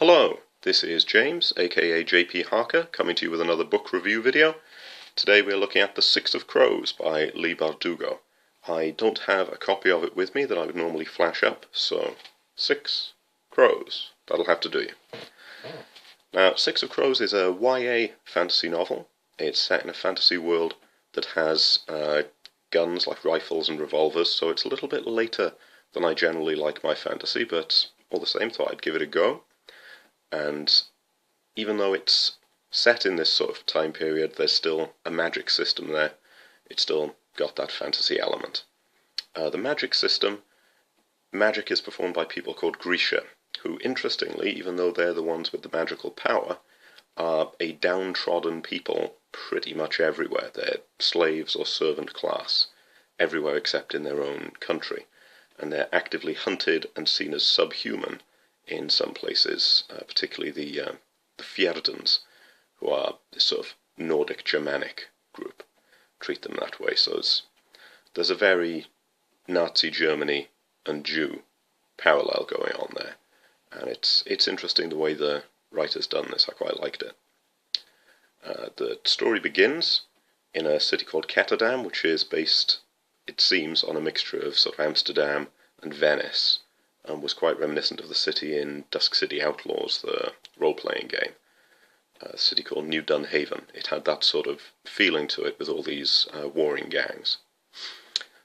Hello, this is James, aka JP Harker, coming to you with another book review video. Today we're looking at The Six of Crows by Leigh Bardugo. I don't have a copy of it with me that I would normally flash up, so Six Crows, that'll have to do you. Now, Six of Crows is a YA fantasy novel. It's set in a fantasy world that has guns like rifles and revolvers, so it's a little bit later than I generally like my fantasy, but all the same, thought I'd give it a go. And even though it's set in this sort of time period, there's still a magic system there. It's still got that fantasy element. The magic system, magic is performed by people called Grisha, who, interestingly, even though they're the ones with the magical power, are a downtrodden people pretty much everywhere. They're slaves or servant class, everywhere except in their own country. And they're actively hunted and seen as subhuman in some places, particularly the Fjerdans, who are this sort of Nordic Germanic group, treat them that way. So there's a very Nazi Germany and Jew parallel going on there, and it's interesting the way the writer's done this. I quite liked it. The story begins in a city called Ketterdam, which is based, it seems, on a mixture of sort of Amsterdam and Venice, and was quite reminiscent of the city in Dusk City Outlaws, the role-playing game. A city called New Dunhaven. It had that sort of feeling to it with all these warring gangs.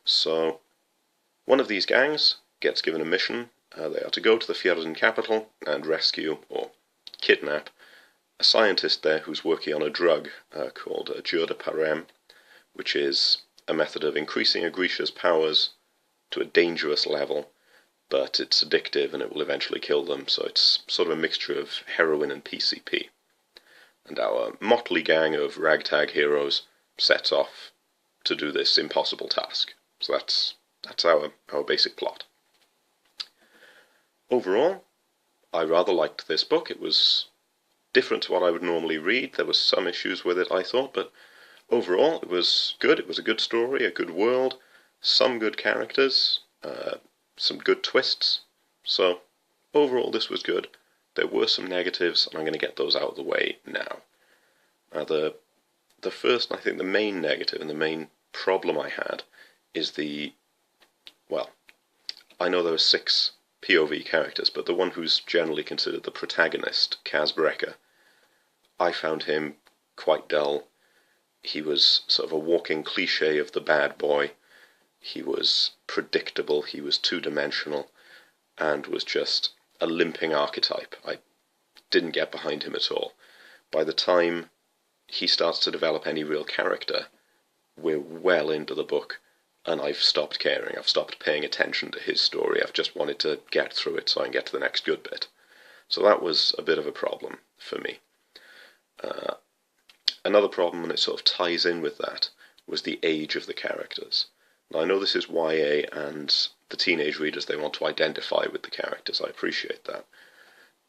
So, one of these gangs gets given a mission. They are to go to the Fjerdan capital and rescue, or kidnap, a scientist there who's working on a drug called Parem, which is a method of increasing a Grisha's powers to a dangerous level, but it's addictive and it will eventually kill them, so it's sort of a mixture of heroin and PCP. And our motley gang of ragtag heroes sets off to do this impossible task. So that's our basic plot. Overall, I rather liked this book. It was different to what I would normally read. There were some issues with it, I thought, but overall it was good. It was a good story, a good world, some good characters, some good twists. So, overall this was good. There were some negatives, and I'm going to get those out of the way now. The first, and I think the main negative and the main problem I had is I know there were 6 POV characters, but the one who's generally considered the protagonist, Kaz Brekker, I found him quite dull. He was sort of a walking cliche of the bad boy. He was predictable, he was two-dimensional, and was just a limping archetype. I didn't get behind him at all. By the time he starts to develop any real character, we're well into the book, and I've stopped caring. I've stopped paying attention to his story. I've just wanted to get through it so I can get to the next good bit. So that was a bit of a problem for me. Another problem, and it sort of ties in with that, was the age of the characters. Now, I know this is YA, and the teenage readers, they want to identify with the characters. I appreciate that.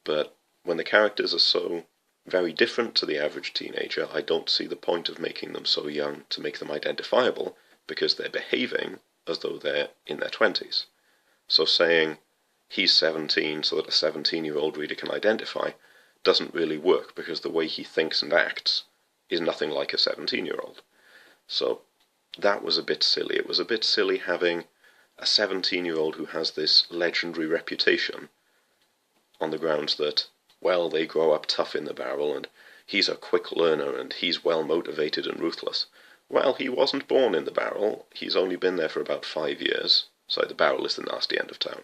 But when the characters are so very different to the average teenager, I don't see the point of making them so young to make them identifiable, because they're behaving as though they're in their 20s. So saying he's 17 so that a 17-year-old reader can identify doesn't really work, because the way he thinks and acts is nothing like a 17-year-old. So that was a bit silly. It was a bit silly having a 17-year-old who has this legendary reputation on the grounds that, well, they grow up tough in the barrel, and he's a quick learner, and he's well motivated and ruthless. Well, he wasn't born in the barrel. He's only been there for about 5 years. Sorry, the barrel is the nasty end of town.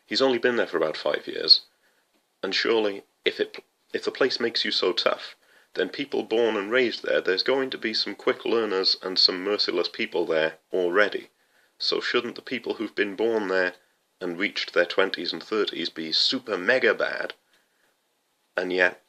He's only been there for about 5 years, and surely, if the place makes you so tough, then people born and raised there, there's going to be some quick learners and some merciless people there already. So shouldn't the people who've been born there and reached their 20s and 30s be super mega bad? And yet,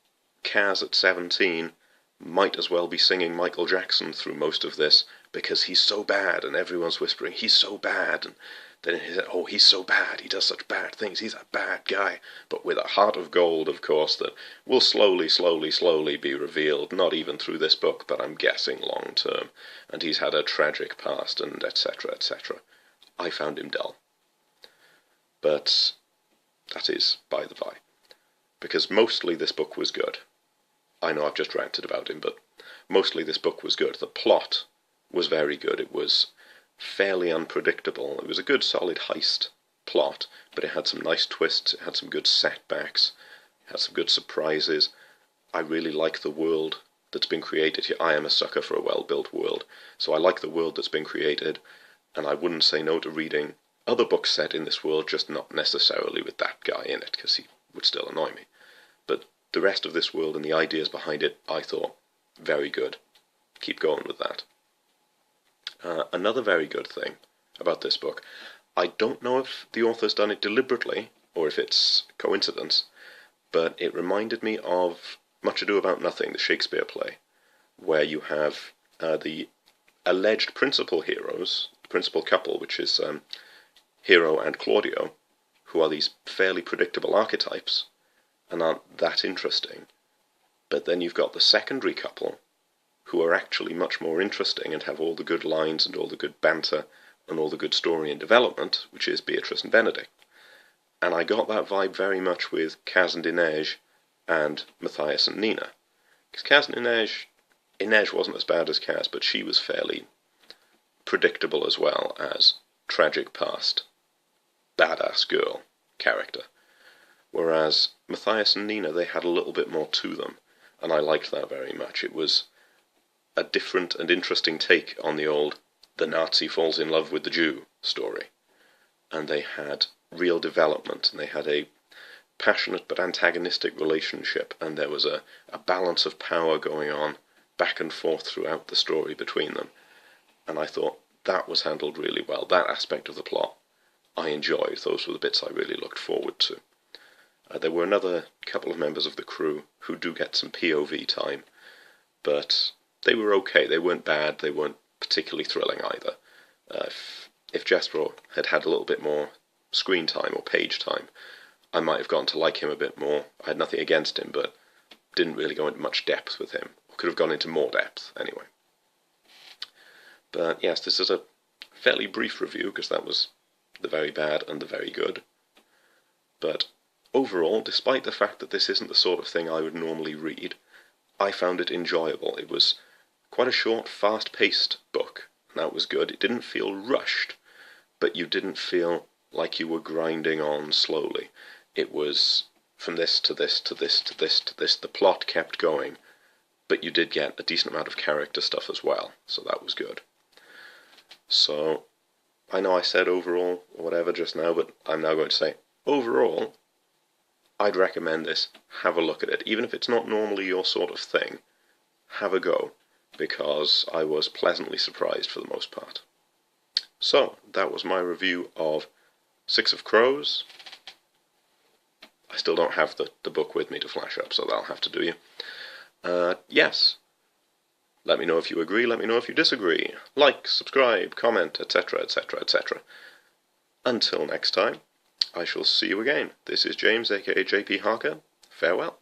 Kaz at 17 might as well be singing Michael Jackson through most of this, because he's so bad, and everyone's whispering, he's so bad, and then he said, oh, he's so bad, he does such bad things, he's a bad guy, but with a heart of gold, of course, that will slowly be revealed, not even through this book, but I'm guessing long term, and he's had a tragic past, and etc., etc. I found him dull. But that is by the by. because mostly this book was good. I know I've just ranted about him, but mostly this book was good. The plot was very good. It was fairly unpredictable. It was a good, solid heist plot, but it had some nice twists, it had some good setbacks, it had some good surprises. I really like the world that's been created here. I am a sucker for a well-built world, so I like the world that's been created, and I wouldn't say no to reading other books set in this world, just not necessarily with that guy in it, because he would still annoy me. But the rest of this world and the ideas behind it, I thought, very good. Keep going with that. Another very good thing about this book, I don't know if the author's done it deliberately, or if it's coincidence, but it reminded me of Much Ado About Nothing, the Shakespeare play, where you have the alleged principal heroes, the principal couple, which is Hero and Claudio, who are these fairly predictable archetypes, and aren't that interesting. But then you've got the secondary couple, who are actually much more interesting and have all the good lines and all the good banter and all the good story and development, which is Beatrice and Benedict. And I got that vibe very much with Kaz and Inej and Matthias and Nina. Because Kaz and Inej wasn't as bad as Kaz, but she was fairly predictable as well as tragic past, badass girl character. Whereas Matthias and Nina, they had a little bit more to them, and I liked that very much. It was a different and interesting take on the old "the Nazi falls in love with the Jew" story. And they had real development, and they had a passionate but antagonistic relationship, and there was a balance of power going on back and forth throughout the story between them. And I thought that was handled really well. That aspect of the plot I enjoyed. Those were the bits I really looked forward to. There were another couple of members of the crew who do get some POV time, but they were okay. They weren't bad. They weren't particularly thrilling either. If Jasper had had a little bit more screen time or page time, I might have gotten to like him a bit more. I had nothing against him, but didn't really go into much depth with him. Or could have gone into more depth, anyway. But yes, this is a fairly brief review, because that was the very bad and the very good. But overall, despite the fact that this isn't the sort of thing I would normally read, I found it enjoyable. It was quite a short, fast-paced book, and that was good. It didn't feel rushed, but you didn't feel like you were grinding on slowly. It was from this to this to this to this to this. The plot kept going, but you did get a decent amount of character stuff as well, so that was good. So, I know I said overall, or whatever just now, but I'm now going to say, overall, I'd recommend this. Have a look at it. Even if it's not normally your sort of thing, have a go, because I was pleasantly surprised for the most part. So, that was my review of Six of Crows. I still don't have the book with me to flash up, so that'll have to do you. Yes. Let me know if you agree, let me know if you disagree. Like, subscribe, comment, etc, etc, etc. Until next time, I shall see you again. This is James, aka JP Harker. Farewell.